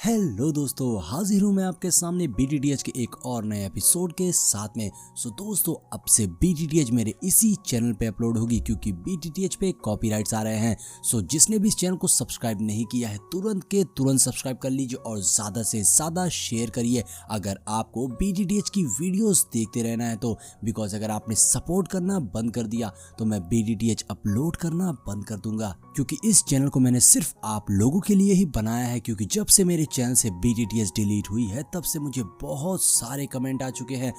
Hello दोस्तों, हाजिर हूँ मैं आपके सामने BTTH के एक और नए एपिसोड के साथ में। दोस्तों, अब से BTTH मेरे इसी चैनल पे अपलोड होगी क्योंकि BTTH पे कॉपीराइट्स आ रहे हैं। जिसने भी इस चैनल को सब्सक्राइब नहीं किया है तुरंत के तुरंत सब्सक्राइब कर लीजिए और ज़्यादा से ज़्यादा शेयर करिए अगर आपको BTTH की वीडियोस देखते रहना है तो। बिकॉज अगर आपने सपोर्ट करना बंद कर दिया तो मैं BTTH अपलोड करना बंद कर दूंगा, क्योंकि इस चैनल को मैंने सिर्फ आप लोगों के लिए ही बनाया है। क्योंकि जब से मेरे चैनल से BTTH डिलीट हुई है तब से मुझे बहुत सारे कमेंट आ चुके हैं।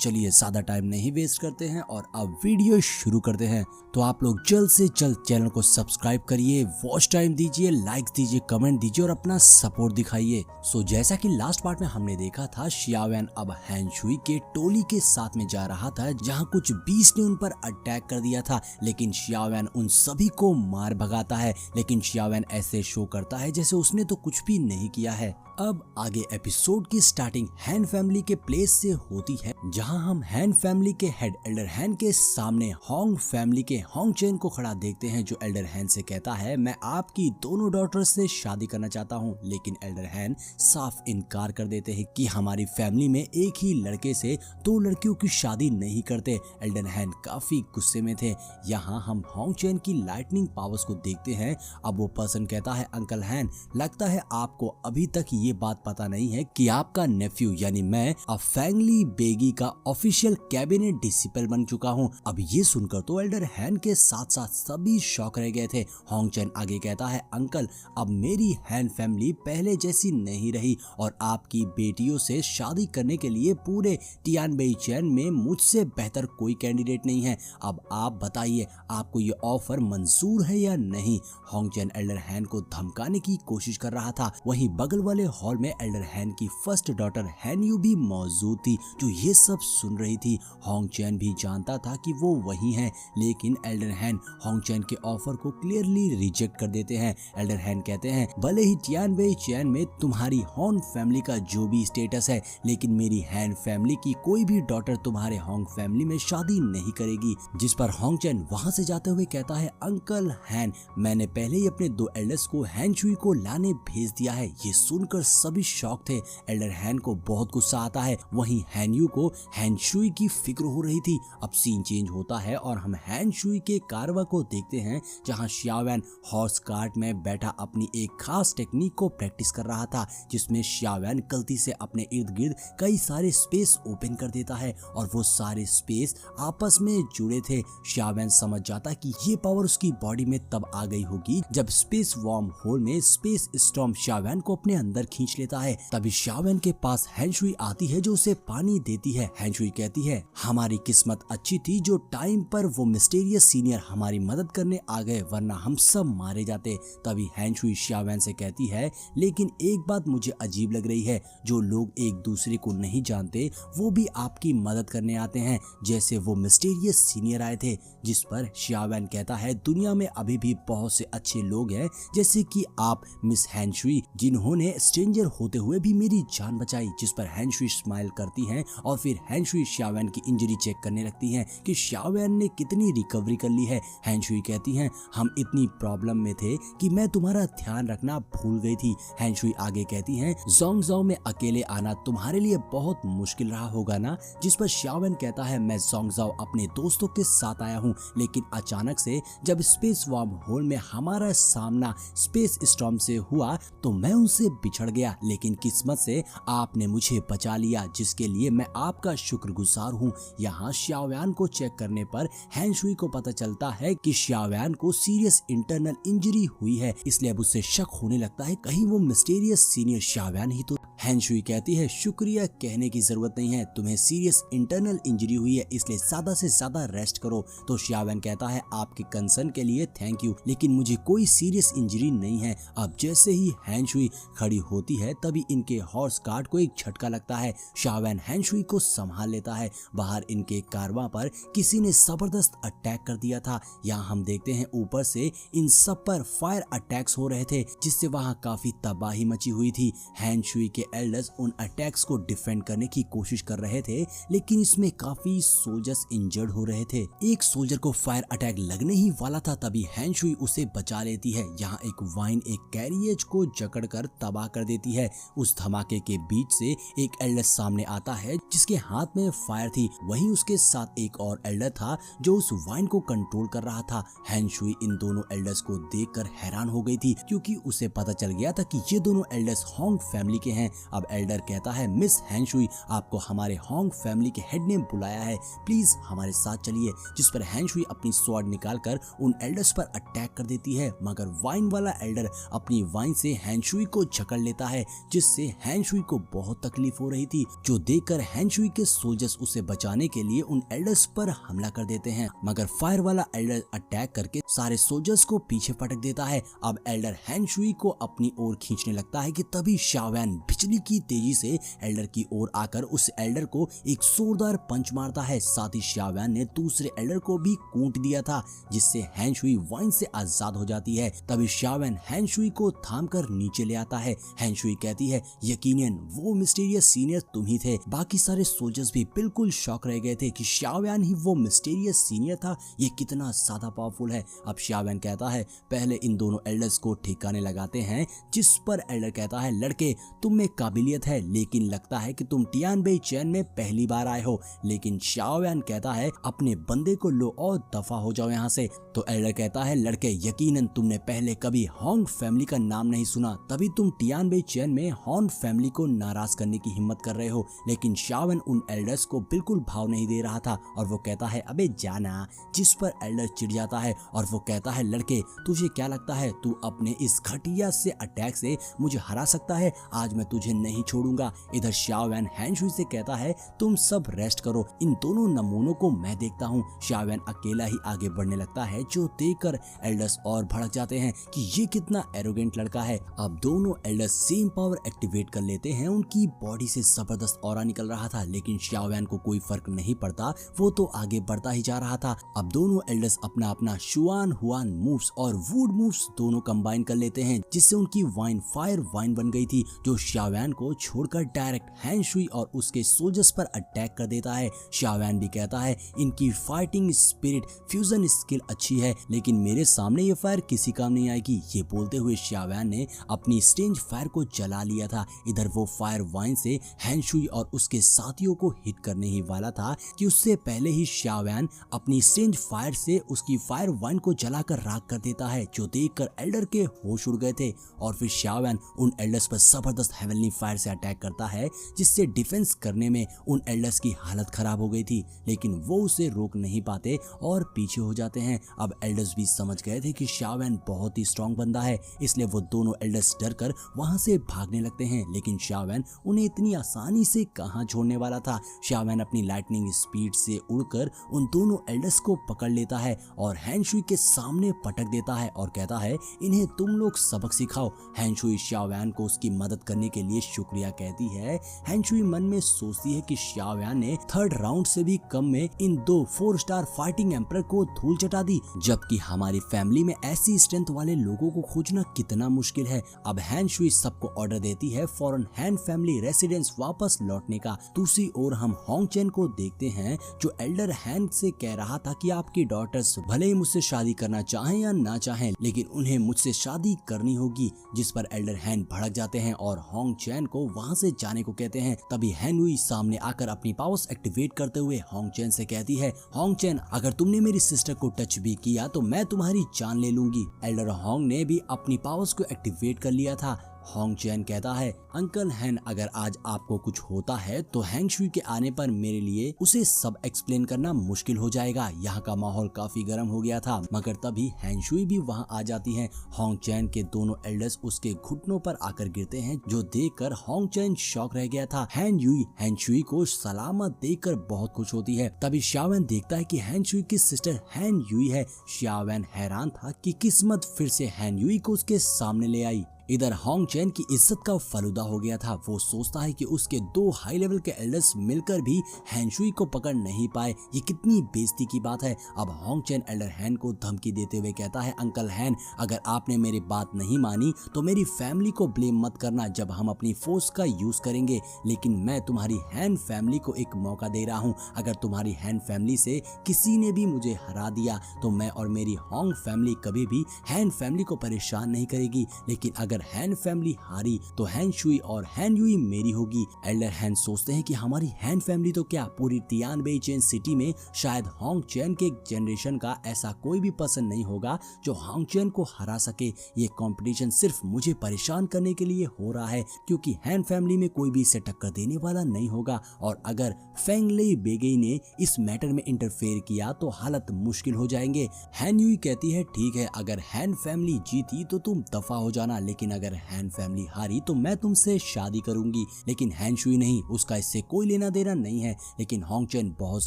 चलिए ज़्यादा टाइम नहीं वेस्ट करते हैं और अब वीडियो शुरू करते हैं। तो आप लोग जल्द से जल्द चैनल को सब्सक्राइब करिए, वॉच टाइम दीजिए, लाइक्स दीजिए, कमेंट दीजिए और अपना सपोर्ट दिखाइए। जैसा कि लास्ट पार्ट में हमने देखा था, शियावेन अब हैंशुई के टोली के साथ में जा रहा था जहां कुछ बीस्ट ने उन पर अटैक कर दिया था, लेकिन शियावेन उन सभी को मार भगाता है। लेकिन शियावेन ऐसे शो करता है जैसे उसने तो कुछ भी नहीं किया है। अब आगे एपिसोड की स्टार्टिंग हैन फैमिली के प्लेस से होती है, जहां हम हैन फैमिली के हेड एल्डर हैन के सामने होंग फैमिली के होंग चेन को खड़ा देखते हैं, जो एल्डर हैन से कहता है मैं आपकी दोनों डॉटर्स से शादी करना चाहता हूं। लेकिन एल्डर हैन साफ इनकार कर देते हैं कि हमारी फैमिली में एक ही लड़के से दो लड़कियों की शादी नहीं करते। एल्डर हैन काफी गुस्से में थे। यहाँ हम होंग चेन की लाइटनिंग पावर्स को देखते हैं। अब वो पर्सन कहता है अंकल हैन, लगता है आपको अभी तक ये बात पता नहीं है कि आपका नेफ्यू यानी मैं फैंगली बेगी का ऑफिशियल कैबिनेट डिसिपल बन चुका हूँ। अब ये सुनकर तो एल्डर हैन के साथ साथ सभी शॉक रह गए थे। होंग चेन आगे कहता है अंकल, अब मेरी हैन फैमिली पहले जैसी नहीं रही और आपकी बेटियों से शादी करने के लिए पूरे टियानबेई चैन में मुझसे बेहतर कोई कैंडिडेट नहीं है। अब आप बताइए आपको ये ऑफर मंजूर है या नहीं। होंग चेन एल्डर हैन को धमकाने की कोशिश कर रहा था। वहीं बगल वाले हॉल में एल्डर हैन की फर्स्ट डॉटर हैन यू भी मौजूद थी, जो ये सब सुन रही थी। होंग चेन भी जानता था कि वो वही हैं, लेकिन एल्डर हैन होंग चेन के ऑफर को क्लियरली रिजेक्ट कर देते हैं। एल्डर हैन कहते हैं भले ही टियानबेई चैन में तुम्हारी होंग फैमिली का जो भी स्टेटस है, लेकिन मेरी हैन फैमिली की कोई भी डॉटर तुम्हारे होंग फैमिली में शादी नहीं करेगी। जिस पर होंग चेन वहां से जाते हुए कहता है अंकल हैन, मैंने पहले ही अपने दो एल्डर्स को हैंशुई को लाने भेज दिया है। ये सुनकर सभी शॉक थे। एल्डर हैन को बहुत गुस्सा आता है। वहीं हैनयू को हैंशुई की फिक्र हो रही थी। अब सीन चेंज होता है और हम हैंशुई के कारवा को देखते हैं, जहां शियावेन हॉर्स कार्ट में बैठा अपनी एक खास टेक्निक को प्रैक्टिस कर रहा था, जिसमें शियावेन गलती से अपने इर्द गिर्द कई सारे स्पेस ओपन कर देता है और वो सारे स्पेस आपस में जुड़े थे। शियावेन समझ जाता कि ये पावर उसकी बॉडी में तब आ गई होगी जब स्पेस वॉर्म होल में स्पेस स्टॉर्म शियावेन को अपने अंदर खींच लेता है। तभी शियावेन के पास हैंशुई आती है जो उसे पानी देती है। हैंशुई कहती है हमारी किस्मत अच्छी थी जो टाइम पर वो मिस्टीरियस सीनियर हमारी मदद करने आ गए, वरना हम सब मारे जाते। तभी हैंशुई शियावेन से कहती है लेकिन एक बात मुझे अजीब लग रही है, जो लोग एक दूसरे को नहीं जानते वो भी आपकी मदद करने आते हैं, जैसे वो मिस्टीरियस सीनियर आए थे। जिस पर शियावेन कहता है दुनिया में अभी भी बहुत से अच्छे लोग हैं, जैसे कि आप मिस हैंशुई, जिन्होंने स्ट्रेंजर होते हुए भी मेरी जान बचाई। जिस पर हैंशुई स्माइल करती हैं और फिर हैंशुई शियावेन की इंजरी चेक करने लगती हैं कि शियावेन ने कितनी रिकवरी कर ली है। हैंशुई कहती हैं हम इतनी प्रॉब्लम में थे कि मैं तुम्हारा ध्यान रखना भूल गई थी। हैंशुई आगे कहती हैं जोंगजाओ में अकेले आना तुम्हारे लिए बहुत मुश्किल रहा होगा ना। जिस पर शियावेन कहता है मैं जोंगजाओ अपने दोस्तों के साथ आया हूँ, लेकिन अचानक से जब स्पेस वॉर्म होल में हमारा सामना स्पेस स्टॉर्म से हुआ तो मैं उनसे बिछड़ गया, लेकिन किस्मत से आपने मुझे बचा लिया, जिसके लिए मैं आपका शुक्रगुजार हूँ। यहाँ शियावेन को चेक करने पर हैंशुई को पता चलता है कि शियावेन को सीरियस इंटरनल इंजरी हुई है, इसलिए अब उससे शक होने लगता है कहीं वो मिस्टीरियस सीनियर शियावेन ही तो। हैंशुई कहती है शुक्रिया कहने की जरूरत नहीं है, तुम्हें सीरियस इंटरनल इंजरी हुई है, इसलिए ज्यादा से ज्यादा रेस्ट करो। तो शियावेन कहता है आपके कंसर्न के लिए थैंक यू, लेकिन मुझे कोई सीरियस इंजरी नहीं है। अब जैसे ही हैंशुई खड़ी होती है तभी इनके हॉर्स कार्ट को एक झटका लगता है। शियावेन हैंशुई को संभाल लेता है। बाहर इनके कारवां पर किसी ने जबरदस्त अटैक कर दिया था। यहाँ हम देखते हैं ऊपर से इन सब पर फायर अटैक्स हो रहे थे, जिससे वहाँ काफी तबाही मची हुई थी। हैंशुई के एल्डर्स उन अटैक्स को डिफेंड करने की कोशिश कर रहे थे, लेकिन इसमें काफी सोल्जर्स इंजर्ड हो रहे थे। एक सोल्जर को फायर अटैक लगने ही वाला था, तभी हैंशुई उसे बचा लेती है। यहाँ एक वाइन एक कैरियज को जकड़कर तबाह कर देती है। उस धमाके के बीच से एक एल्डर सामने आता है जिसके हाथ में फायर थी। वहीं उसके साथ एक और एल्डर था जो उस वाइन को कंट्रोल कर रहा था। हैन शुई इन दोनों एल्डर्स को देखकर हैरान हो गई थी क्योंकि उसे पता चल गया था कि ये दोनों एल्डर्स होंग फैमिली के हैं। अब एल्डर कहता है, मिस हैन शुई, आपको हमारे होंग फैमिली के हेड ने बुलाया है, प्लीज हमारे साथ चलिए। जिस पर हैन शुई अपनी स्वॉर्ड निकालकर उन एल्डर्स पर अटैक कर देती है, मगर वाइन वाला एल्डर अपनी वाइन से हैन शुई को जकड़ लेता है, जिससे हैन शुई को बहुत तकलीफ हो रही थी, जो देखकर हैन शुई के सोल्जर्स उसे बचाने के लिए उन एल्डर्स पर हमला कर देते हैं। मगर फायर वाला एल्डर अटैक करके सारे सोल्जर्स को पीछे पटक देता है। अब एल्डर हैन शुई को अपनी ओर खींचने लगता है कि तभी शाओवैन बिजली की तेजी से एल्डर की ओर आकर उस एल्डर को एक जोरदार पंच मारता है। साथ ही शाओवैन ने दूसरे एल्डर को भी कूट दिया था, जिससे हैन शुई वाइन से आजाद हो जाती है। तभी शाओवैन हैन शुई को थामकर नीचे ले आता है। हैन शुई कहती है, यकीनन वो मिस्टीरियस सीनियर तुम ही थे। बाकी सारे सोल्जर्स भी बिल्कुल शॉक रह गए थे कि शाओवैन ही वो मिस्टीरियस सीनियर था, ये कितना ज्यादा पावरफुल है। अब शाओवैन कहता है, पहले इन दोनों एल्डर्स को ठिकाने लगाते हैं। जिस पर एल्डर कहता है, लड़के तुम में काबिलियत है, लेकिन लगता है कि तुम टियानबेई चैन में पहली बार आए हो। लेकिन शाओवैन कहता है, अपने बंदे को लो और दफा हो जाओ यहाँ से। तो एल्डर कहता है, लड़के यकीनन तुमने पहले कभी होंग फैमिली का नाम नहीं सुना, तभी तुम टियानबेई चैन में होंग फैमिली को नाराज करने की हिम्मत कर रहे हो। लेकिन शाओवैन उन एल्डर्स को बिल्कुल भाव नहीं दे रहा था और वो कहता है, अबे जाना। जिस पर एल्डर चिढ़ जाता है और वो कहता है, लड़के तुझे क्या लगता है तू अपने इस घटिया से अटैक से मुझे हरा सकता है? आज मैं तुझे नहीं छोड़ूंगा। इधर शाओवैन हैन शुई से कहता है, तुम सब रेस्ट करो, इन दोनों नमूनों को मैं देखता हूँ। शाओवैन अकेला ही आगे बढ़ने लगता है, जो देखकर एल्डर्स और भड़क जाते हैं कि ये कितना एरोगेंट लड़का है। अब दोनों एल्डर्स सेम पावर एक्टिवेट कर लेते हैं। उनकी बॉडी से जबरदस्त ऑरा निकल रहा था, लेकिन शाओवैन को कोई फर्क नहीं पड़ता, वो तो आगे बढ़ता ही जा रहा था। अब दोनों एल्डर्स अपना अपना शुआन हुआन मूव्स और वुड मूव्स दोनों कंबाइन कर लेते हैं, जिससे उनकी वाइन फायर वाइन बन गई थी, जो शाओवैन को छोड़कर डायरेक्ट हैन शुई और उसके सोल्जर्स पर अटैक कर देता है। शाओवैन भी कहता है, इनकी फाइटिंग स्पिरिट फ्यूजन स्किल अच्छी है, लेकिन मेरे सामने ये फायर किसी काम नहीं आएगी। ये बोलते हुए शाओवैन ने अपनी स्ट्रेंज फायर को जला लिया था। इधर वो फायर वाइन से हैन शुई और उसके साथियों को हिट करने ही वाला था कि उससे पहले ही शाओवैन अपनी स्ट्रेंज फायर से उसकी फायर वाइन को जलाकर राख कर देता है, जो देखकर एल्डर के होश उड़ गए थे। और फिर शाओवैन उन एल्डर्स पर जबरदस्त हेवनली फायर से अटैक करता है, जिससे डिफेंस करने में उन एल्डर्स की हालत खराब हो गई थी, लेकिन वो उसे रोक नहीं पाते और पीछे हो जाते हैं। अब एल्डर्स भी समझ गए थे कि शाओवैन बहुत ही स्ट्रॉन्ग बंदा है, इसलिए वो दोनों एल्डर्स डरकर वहां से भागने लगते हैं। लेकिन शाओवैन उन्हें इतनी आसानी से कहां छोड़ने वाला था। शाओवैन अपनी लाइटनिंग स्पीड से उड़कर उन दोनों एल्डर्स को पकड़ लेता है और हैन शुई के सामने पटक देता है और कहता है, इन्हें तुम लोग सबक सिखाओ। हैन शुई शाओवैन को उसकी मदद करने के लिए शुक्रिया कहती है। हैन शुई मन में सोचती है कि शाओवैन ने थर्ड राउंड से भी कम में इन दो 4 स्टार फाइटिंग एम्परर को धूल चटा दी, जबकि हमारी फैमिली में ऐसी स्ट्रेंथ वाले लोगों को खोजना कितना मुश्किल है। अब हैन शुई सबको ऑर्डर देती है फौरन हैन फैमिली रेसिडेंस वापस लौटने का। दूसरी ओर हम होंग चैन को देखते हैं, जो एल्डर हैन से कह रहा था कि आपकी डॉटर्स भले ही मुझसे शादी करना चाहें या ना चाहें, लेकिन उन्हें मुझसे शादी करनी होगी। जिस पर एल्डर हैन भड़क जाते हैं और होंग चैन को वहां से जाने को कहते हैं। तभी हैन युई सामने आकर अपनी पावर्स एक्टिवेट करते हुए होंग चैन से कहती है, होंग चैन अगर तुमने मेरी सिस्टर को टच भी किया तो मैं तुम्हारी जान ले लूंगी। एल्डर होंग ने भी अपनी पावर्स को एक्टिवेट कर लिया था। होंग चैन कहता है, अंकल हैन अगर आज आपको कुछ होता है तो हैंग शुई के आने पर मेरे लिए उसे सब एक्सप्लेन करना मुश्किल हो जाएगा। यहाँ का माहौल काफी गर्म हो गया था, मगर तभी हैंग शुई भी वहाँ आ जाती हैं। होंग चैन के दोनों एल्डर्स उसके घुटनों पर आकर गिरते हैं, जो देखकर होंग चैन शॉक रह गया था। हैंग युई हैंग शुई को सलामत देखकर बहुत खुश होती है। तभी शाओवैन देखता है कि हैंग शुई की सिस्टर हैंग युई है। शाओवैन हैरान था कि किस्मत फिर से हैंग युई को उसके सामने ले आई। इधर होंग चैन की इज्जत का फलूदा हो गया था। वो सोचता है कि उसके 2 हाई लेवल के एल्डर्स मिलकर भी हैंग शुई को पकड़ नहीं पाए, ये कितनी बेइज्जती की बात है। अब होंग चैन एल्डर हैन को धमकी देते हुए कहता है, अंकल हैन अगर आपने मेरी बात नहीं मानी तो मेरी फैमिली को ब्लेम मत करना जब हम अपनी फोर्स का यूज करेंगे, लेकिन मैं तुम्हारी हैन फैमिली को एक मौका दे रहा हूँ। अगर तुम्हारी हैन फैमिली से किसी ने भी मुझे हरा दिया तो मैं और मेरी होंग फैमिली कभी भी हैन फैमिली को परेशान नहीं करेगी, लेकिन अगर अगर हैन फैमिली हारी तो हैन शुई और हैन युई मेरी होगी। एल्डर हैन सोचते हैं कि हमारी हैन फैमिली तो क्या, पूरी टियानबेई चेन सिटी में शायद होंग चैन के जनरेशन का ऐसा कोई भी पर्सन नहीं होगा जो होंग चैन को हरा सके। ये कंपटीशन सिर्फ मुझे परेशान करने के लिए हो रहा है क्योंकि हैन फैमिली में कोई भी इसे टक्कर देने वाला नहीं होगा और अगर फेंग लेई बेगेई ने इस मैटर में इंटरफेयर किया तो हालत मुश्किल हो जाएंगे। हैन युई कहती है ठीक है, अगर हैन फैमिली जीती तो तुम दफा हो जाना, लेकिन अगर हैन फैमिली हारी तो मैं तुमसे शादी करूंगी। लेकिन हैन शुई नहीं, उसका इससे कोई लेना देना नहीं है। लेकिन होंग चैन बहुत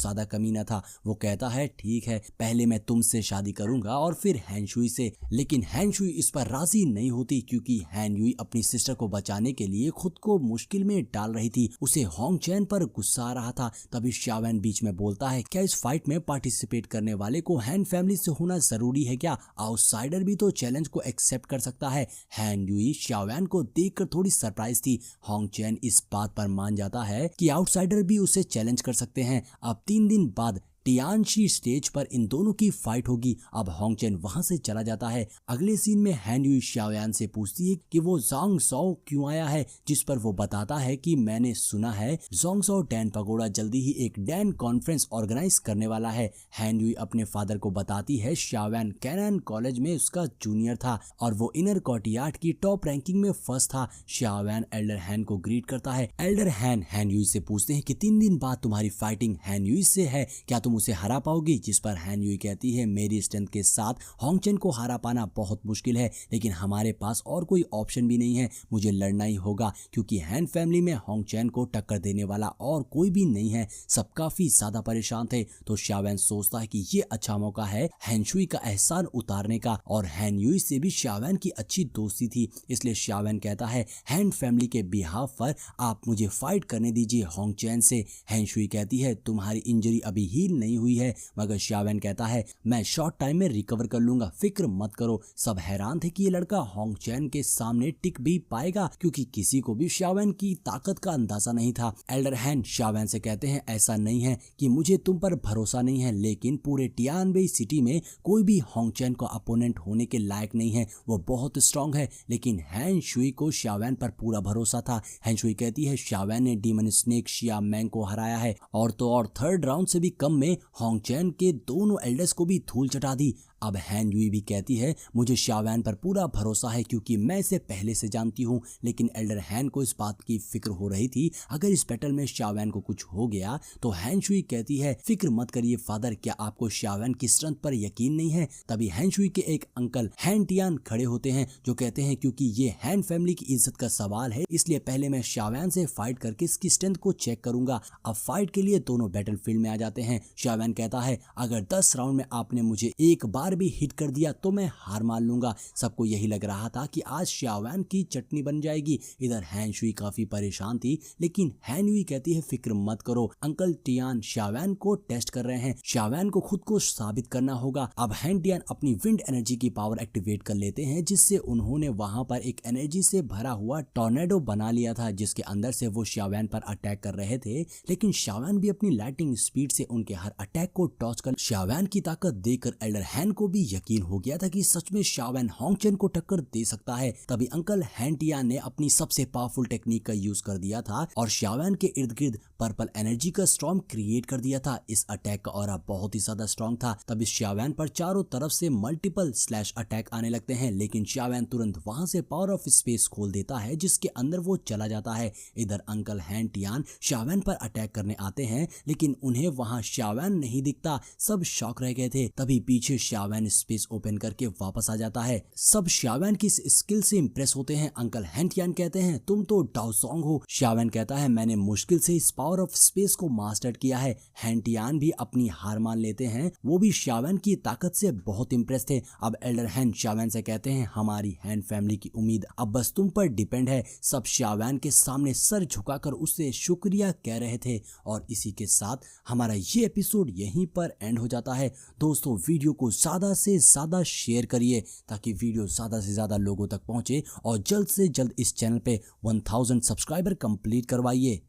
ज्यादा कमीना था, वो कहता है ठीक है, पहले मैं तुमसे शादी करूंगा और फिर हैन शुई से। लेकिन हैन शुई इस पर राजी नहीं होती क्योंकि हैन युई अपनी सिस्टर को बचाने के लिए खुद को मुश्किल में डाल रही थी। उसे होंग चैन पर गुस्सा आ रहा था। तभी शाओवेन बीच में बोलता है, क्या इस फाइट में पार्टिसिपेट करने वाले को हैन फैमिली से होना जरूरी है क्या? आउटसाइडर भी तो चैलेंज को एक्सेप्ट कर सकता है। हैन युई शाओवेन को देखकर थोड़ी सरप्राइज थी। होंग चैन इस बात पर मान जाता है कि आउटसाइडर भी उसे चैलेंज कर सकते हैं। अब 3 दिन बाद टियानशी स्टेज पर इन दोनों की फाइट होगी। अब होंग चैन वहां से चला जाता है। अगले सीन में हैन युई शाओयान से पूछती है कि वो जोंग सो क्यों आया है, जिस पर वो बताता है कि मैंने सुना है जोंग सो डैन पगोड़ा जल्दी ही एक डैन कॉन्फ्रेंस ऑर्गेनाइज करने वाला है। हैन युई अपने फादर को बताती है शाओयान कैनन कॉलेज में उसका जूनियर था और वो इनर कोर्टियार्ड की टॉप रैंकिंग में फर्स्ट था। शाओयान एल्डर हैन को ग्रीट करता है। एल्डर हैन युई से पूछते हैं कि 3 दिन बाद तुम्हारी फाइटिंग हैन युई से है, क्या तुम उसे हरा पाओगी? जिस पर हैन युई कहती है मेरी स्ट्रेंथ के साथ होंग चैन को हरा पाना बहुत मुश्किल है, लेकिन हमारे पास और कोई ऑप्शन भी नहीं है, मुझे लड़ना ही होगा क्योंकि हैन फैमिली में होंग चैन को टक्कर देने वाला और कोई भी नहीं है। सब काफी ज्यादा परेशान थे तो शाओवेन सोचता है कि ये अच्छा मौका है हैन शुई का एहसान उतारने का और हैन युई से भी शाओवेन की अच्छी दोस्ती थी, इसलिए शाओवेन कहता है हैन फैमिली के बिहाफ पर आप मुझे फाइट करने दीजिए होंग चैन से। हैन शुई कहती है तुम्हारी इंजरी अभी हील नहीं हुई है, मगर शाओवेन कहता है मैं शॉर्ट टाइम में रिकवर कर लूंगा, फिक्र मत करो। सब हैरान थे कि ये लड़का होंग चैन के सामने टिक भी पाएगा क्योंकि किसी को भी शाओवेन की ताकत का अंदाजा नहीं था। एल्डर हैन शाओवेन से कहते हैं ऐसा नहीं है कि मुझे तुम पर भरोसा नहीं है, लेकिन पूरे टियानबेई सिटी में कोई भी होंग चैन का अपोनेंट होने के लायक नहीं है, वो बहुत स्ट्रांग है। लेकिन हैन शुई को शाओवेन पर पूरा भरोसा था। हैन शुई कहती है शाओवेन ने डीमन स्नेक शिया मैंग को हराया है और तो और 3rd राउंड से भी कम में होंग चैन के दोनों एल्डर्स को भी धूल चटा दी। अब हैन युई भी कहती है मुझे शाओवेन पर पूरा भरोसा है क्योंकि मैं इसे पहले से जानती हूँ। लेकिन एल्डर हैन को इस बात की फिक्र हो रही थी अगर इस बैटल में शाओवेन को कुछ हो गया तो हैन शुई कहती है फिक्र मत करिए फादर, क्या आपको शाओवेन की स्ट्रेंथ पर यकीन नहीं है? तभी हैन शुई के एक अंकल हैन टियान खड़े होते हैं जो कहते हैं क्योंकि ये हैन फैमिली की इज्जत का सवाल है, इसलिए पहले मैं शाओवेन से फाइट करके इसकी स्ट्रेंथ को चेक करूंगा। अब फाइट के लिए दोनों बैटल फील्ड में आ जाते हैं। शाओवेन कहता है अगर 10 राउंड में आपने मुझे एक बार भी हिट कर दिया तो मैं हार मान लूंगा। सबको यही लग रहा था कि आज शाओवेन की चटनी बन जाएगी। इधर हैन शुई काफी परेशान थी, लेकिन हैन युई कहती है फिक्र मत करो, अंकल टियान शाओवेन को टेस्ट कर रहे हैं, शाओवेन को खुद को साबित करना होगा। अब हैन टियान अपनी विंड एनर्जी की पावर एक्टिवेट कर लेते हैं जिससे उन्होंने वहां पर एक एनर्जी से भरा हुआ टॉर्नेडो बना लिया था जिसके अंदर से वो शाओवेन पर अटैक कर रहे थे। लेकिन शाओवेन भी अपनी लाइटिंग स्पीड से उनके हर अटैक को टॉच कर शाओवेन की ताकत देखकर एल्डर हैन को भी यकीन हो गया था कि सच में शाओवेन होंग चैन को टक्कर दे सकता है। तभी अंकल हैन टियान ने अपनी सबसे पावरफुल टेक्निक का यूज कर दिया था और शाओवेन के इर्द गिर्द पर्पल एनर्जी का स्टॉर्म क्रिएट कर दिया था। इस अटैक का ऑरा बहुत ही ज्यादा स्ट्रॉन्ग था। तभी शाओवेन पर चारों तरफ से मल्टीपल स्लैश अटैक आने लगते हैं, लेकिन शाओवेन तुरंत वहां से पावर ऑफ स्पेस खोल देता है जिसके अंदर वो चला जाता है। इधर अंकल हैन टियान शाओवेन पर अटैक करने आते हैं, लेकिन उन्हें वहां शाओवेन नहीं दिखता। सब शॉक रह गए थे। तभी पीछे शाओवेन स्पेस ओपन करके वापस आ जाता है। सब शाओवेन की स्किल से इंप्रेस होते हैं। अंकल हैन टियान कहते हैं तुम तो डाउ सॉन्ग हो। शाओवेन कहता है मैंने मुश्किल से इस पावर ऑफ स्पेस को मास्टर किया है। हैन टियान भी अपनी हार मान लेते हैं, वो भी शाओवेन की ताकत से बहुत इंप्रेस थे। अब एल्डर हैन शाओवेन से कहते हैं हमारी हैन फैमिली की उम्मीद अब बस तुम पर डिपेंड है। सब शाओवेन के सामने सर झुकाकर उससे शुक्रिया कह रहे थे। और इसी के साथ हमारा ये एपिसोड यहीं पर एंड हो जाता है। दोस्तों वीडियो को ज्यादा से ज्यादा शेयर करिए ताकि वीडियो ज्यादा से ज्यादा लोगों तक पहुंचे और जल्द से जल्द इस चैनल पे 1000 सब्सक्राइबर कंप्लीट करवाइए।